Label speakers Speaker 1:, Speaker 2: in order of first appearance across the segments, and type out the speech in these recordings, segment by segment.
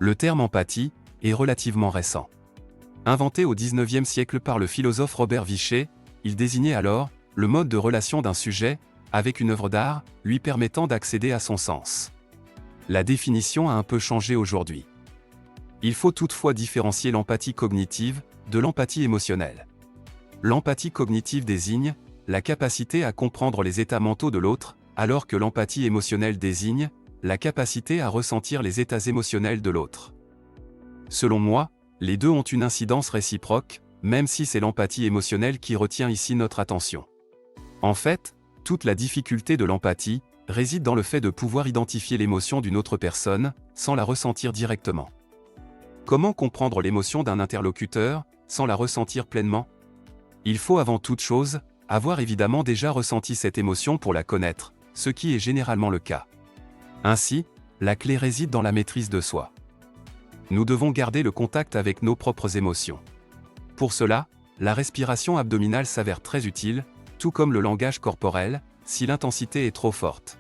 Speaker 1: Le terme empathie est relativement récent. Inventé au XIXe siècle par le philosophe Robert Vichet, il désignait alors le mode de relation d'un sujet avec une œuvre d'art lui permettant d'accéder à son sens. La définition a un peu changé aujourd'hui. Il faut toutefois différencier l'empathie cognitive de l'empathie émotionnelle. L'empathie cognitive désigne la capacité à comprendre les états mentaux de l'autre, alors que l'empathie émotionnelle désigne la capacité à ressentir les états émotionnels de l'autre. Selon moi, les deux ont une incidence réciproque, même si c'est l'empathie émotionnelle qui retient ici notre attention. En fait, toute la difficulté de l'empathie réside dans le fait de pouvoir identifier l'émotion d'une autre personne, sans la ressentir directement. Comment comprendre l'émotion d'un interlocuteur, sans la ressentir pleinement? Il faut avant toute chose, avoir évidemment déjà ressenti cette émotion pour la connaître, ce qui est généralement le cas. Ainsi, la clé réside dans la maîtrise de soi. Nous devons garder le contact avec nos propres émotions. Pour cela, la respiration abdominale s'avère très utile, tout comme le langage corporel, si l'intensité est trop forte.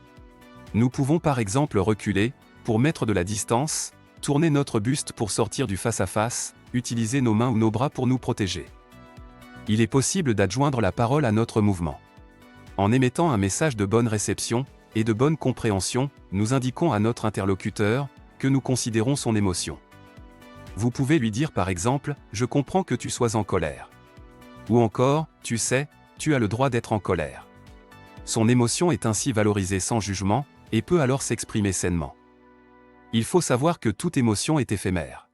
Speaker 1: Nous pouvons par exemple reculer, pour mettre de la distance, tourner notre buste pour sortir du face-à-face, utiliser nos mains ou nos bras pour nous protéger. Il est possible d'adjoindre la parole à notre mouvement. En émettant un message de bonne réception et de bonne compréhension, nous indiquons à notre interlocuteur que nous considérons son émotion. Vous pouvez lui dire par exemple « Je comprends que tu sois en colère » ou encore « Tu sais, tu as le droit d'être en colère ». Son émotion est ainsi valorisée sans jugement et peut alors s'exprimer sainement. Il faut savoir que toute émotion est éphémère.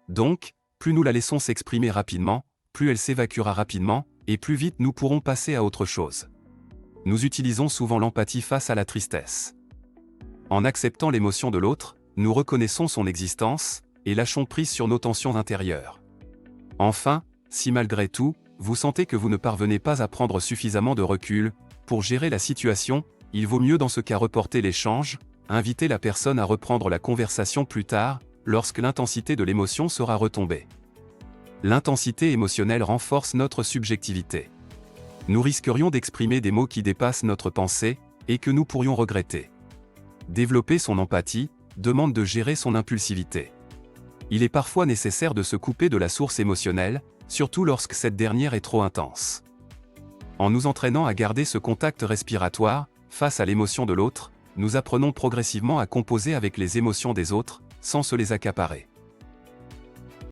Speaker 1: Donc, plus nous la laissons s'exprimer rapidement, plus elle s'évacuera rapidement, et plus vite nous pourrons passer à autre chose. Nous utilisons souvent l'empathie face à la tristesse. En acceptant l'émotion de l'autre, nous reconnaissons son existence, et lâchons prise sur nos tensions intérieures. Enfin, si malgré tout, vous sentez que vous ne parvenez pas à prendre suffisamment de recul pour gérer la situation, il vaut mieux dans ce cas reporter l'échange, inviter la personne à reprendre la conversation plus tard, lorsque l'intensité de l'émotion sera retombée. L'intensité émotionnelle renforce notre subjectivité. Nous risquerions d'exprimer des mots qui dépassent notre pensée, et que nous pourrions regretter. Développer son empathie demande de gérer son impulsivité. Il est parfois nécessaire de se couper de la source émotionnelle, surtout lorsque cette dernière est trop intense. En nous entraînant à garder ce contact respiratoire, face à l'émotion de l'autre, nous apprenons progressivement à composer avec les émotions des autres, sans se les accaparer.